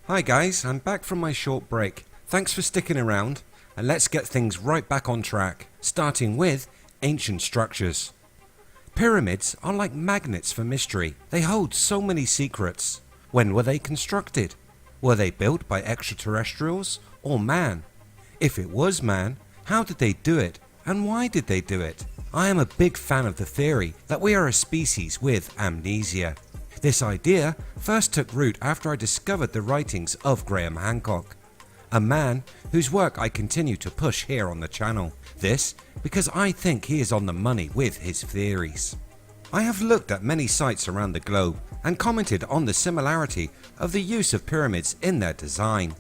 Hi guys, I'm back from my short break. Thanks for sticking around, and let's get things right back on track, starting with ancient structures. Pyramids are like magnets for mystery. They hold so many secrets. When were they constructed? Were they built by extraterrestrials or man? If it was man, how did they do it, and why did they do it? I am a big fan of the theory that we are a species with amnesia. This idea first took root after I discovered the writings of Graham Hancock, a man whose work I continue to push here on the channel. This because I think he is on the money with his theories. I have looked at many sites around the globe and commented on the similarity of the use of pyramids in their design.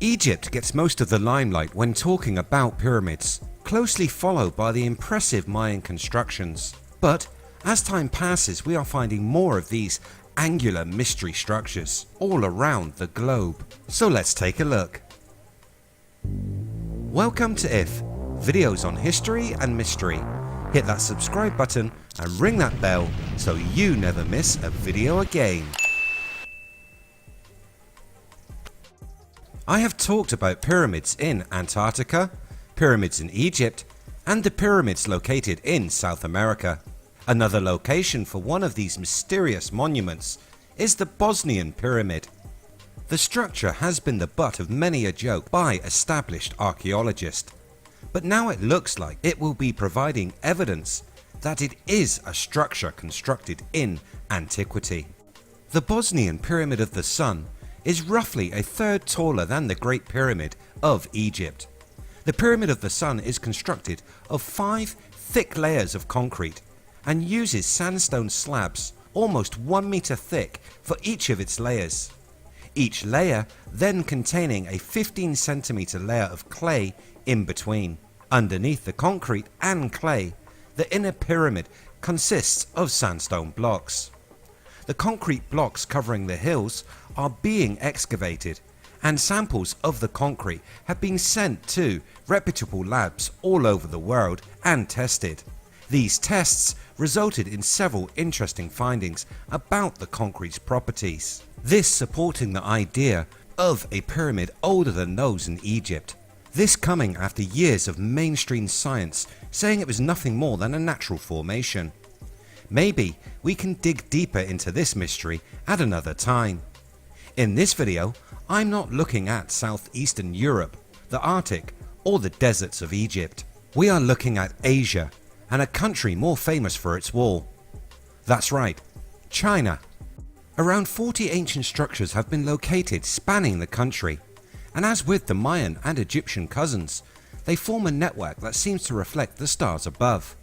Egypt gets most of the limelight when talking about pyramids, closely followed by the impressive Mayan constructions. But as time passes, we are finding more of these angular mystery structures all around the globe. So let's take a look. Welcome to If, videos on history and mystery. Hit that subscribe button and ring that bell so you never miss a video again. I have talked about pyramids in Antarctica, pyramids in Egypt, and the pyramids located in South America. Another location for one of these mysterious monuments is the Bosnian Pyramid. The structure has been the butt of many a joke by established archaeologists, but now it looks like it will be providing evidence that it is a structure constructed in antiquity. The Bosnian Pyramid of the Sun is roughly a third taller than the Great Pyramid of Egypt. The Pyramid of the Sun is constructed of 5 thick layers of concrete and uses sandstone slabs almost 1 meter thick for each of its layers. Each layer then containing a 15 centimeter layer of clay in between. Underneath the concrete and clay, the inner pyramid consists of sandstone blocks. The concrete blocks covering the hills are being excavated, and samples of the concrete have been sent to reputable labs all over the world and tested. These tests resulted in several interesting findings about the concrete's properties, this supporting the idea of a pyramid older than those in Egypt. This coming after years of mainstream science saying it was nothing more than a natural formation. Maybe we can dig deeper into this mystery at another time. In this video, I'm not looking at southeastern Europe, the Arctic, or the deserts of Egypt. We are looking at Asia, and a country more famous for its wall. That's right, China. Around 40 ancient structures have been located spanning the country, and as with the Mayan and Egyptian cousins, they form a network that seems to reflect the stars above.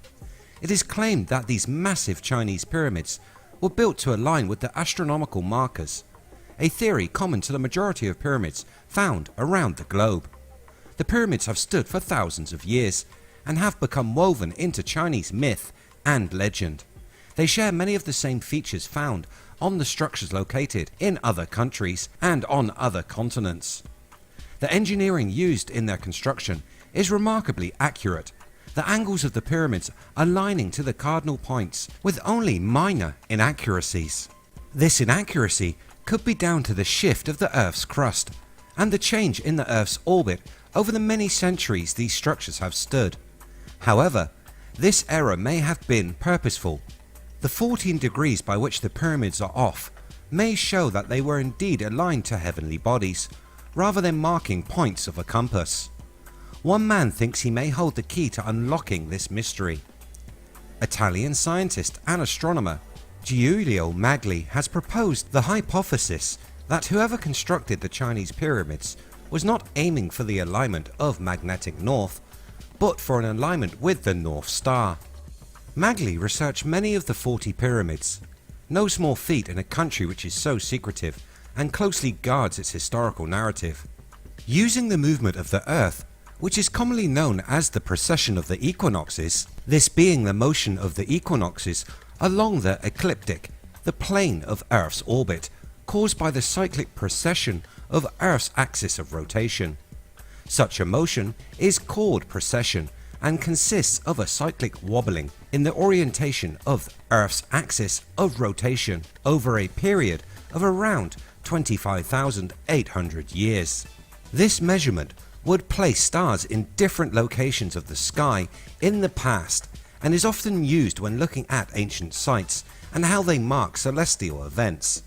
It is claimed that these massive Chinese pyramids were built to align with the astronomical markers, a theory common to the majority of pyramids found around the globe. The pyramids have stood for thousands of years and have become woven into Chinese myth and legend. They share many of the same features found on the structures located in other countries and on other continents. The engineering used in their construction is remarkably accurate, the angles of the pyramids aligning to the cardinal points with only minor inaccuracies. This inaccuracy could be down to the shift of the Earth's crust and the change in the Earth's orbit over the many centuries these structures have stood. However, this error may have been purposeful. The 14 degrees by which the pyramids are off may show that they were indeed aligned to heavenly bodies, rather than marking points of a compass. One man thinks he may hold the key to unlocking this mystery. Italian scientist and astronomer Giulio Magli has proposed the hypothesis that whoever constructed the Chinese pyramids was not aiming for the alignment of magnetic north, but for an alignment with the North Star. Magli researched many of the 40 pyramids, no small feat in a country which is so secretive and closely guards its historical narrative. Using the movement of the Earth, which is commonly known as the precession of the equinoxes, this being the motion of the equinoxes along the ecliptic, the plane of Earth's orbit, caused by the cyclic precession of Earth's axis of rotation. Such a motion is called precession and consists of a cyclic wobbling in the orientation of Earth's axis of rotation over a period of around 25,800 years. This measurement would place stars in different locations of the sky in the past and is often used when looking at ancient sites and how they mark celestial events.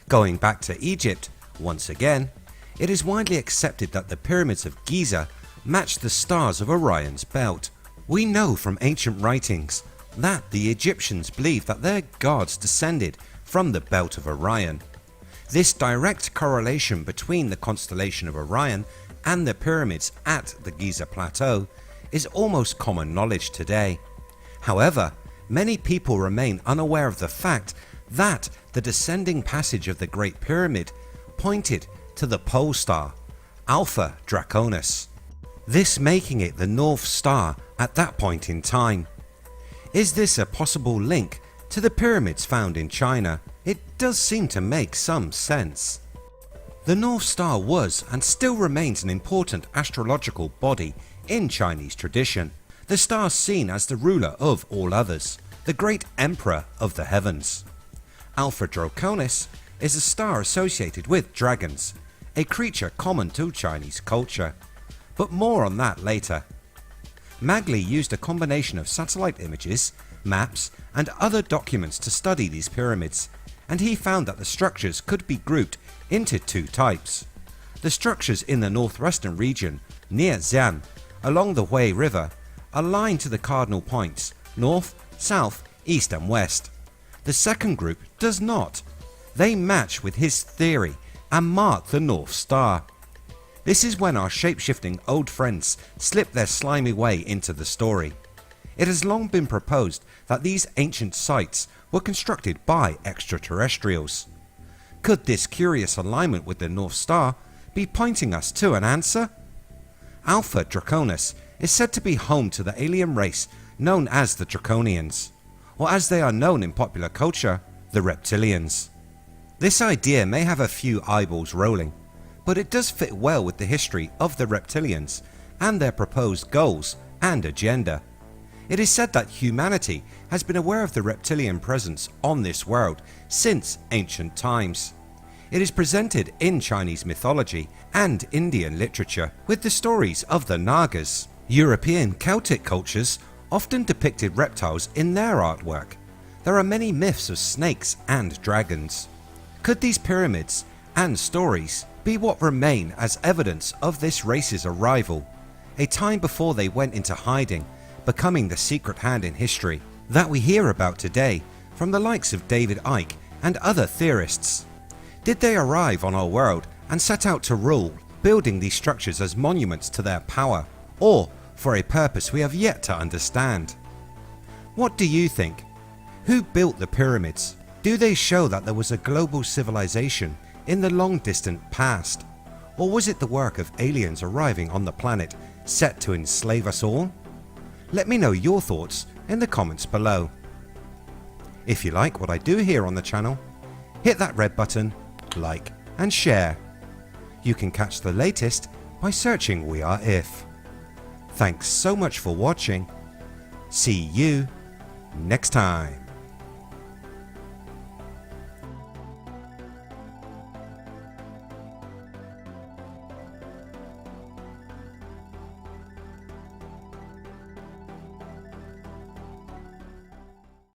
Going back to Egypt, once again, it is widely accepted that the pyramids of Giza match the stars of Orion's belt. We know from ancient writings that the Egyptians believed that their gods descended from the belt of Orion. This direct correlation between the constellation of Orion and the pyramids at the Giza Plateau is almost common knowledge today. However, many people remain unaware of the fact that the descending passage of the Great Pyramid pointed to the pole star Alpha Draconis, this making it the North Star at that point in time. Is this a possible link to the pyramids found in China? It does seem to make some sense. The North Star was and still remains an important astrological body in Chinese tradition. The star seen as the ruler of all others, the great emperor of the heavens. Alpha Draconis is a star associated with dragons, a creature common to Chinese culture, but more on that later. Magley used a combination of satellite images, maps and other documents to study these pyramids, and he found that the structures could be grouped into two types. The structures in the northwestern region near Xi'an along the Hui River align to the cardinal points north, south, east and west. The second group does not. They match with his theory and mark the North Star. This is when our shape-shifting old friends slip their slimy way into the story. It has long been proposed that these ancient sites were constructed by extraterrestrials. Could this curious alignment with the North Star be pointing us to an answer? Alpha Draconis is said to be home to the alien race known as the Draconians, or as they are known in popular culture, the Reptilians. This idea may have a few eyeballs rolling, but it does fit well with the history of the Reptilians and their proposed goals and agenda. It is said that humanity has been aware of the reptilian presence on this world since ancient times. It is presented in Chinese mythology and Indian literature with the stories of the Nagas. European Celtic cultures often depicted reptiles in their artwork. There are many myths of snakes and dragons. Could these pyramids and stories be what remain as evidence of this race's arrival, a time before they went into hiding, becoming the secret hand in history that we hear about today from the likes of David Icke and other theorists? Did they arrive on our world and set out to rule, building these structures as monuments to their power, or for a purpose we have yet to understand? What do you think? Who built the pyramids? Do they show that there was a global civilization in the long distant past? Or was it the work of aliens arriving on the planet set to enslave us all? Let me know your thoughts in the comments below. If you like what I do here on the channel, hit that red button, like and share. You can catch the latest by searching We Are If. Thanks so much for watching. See you next time.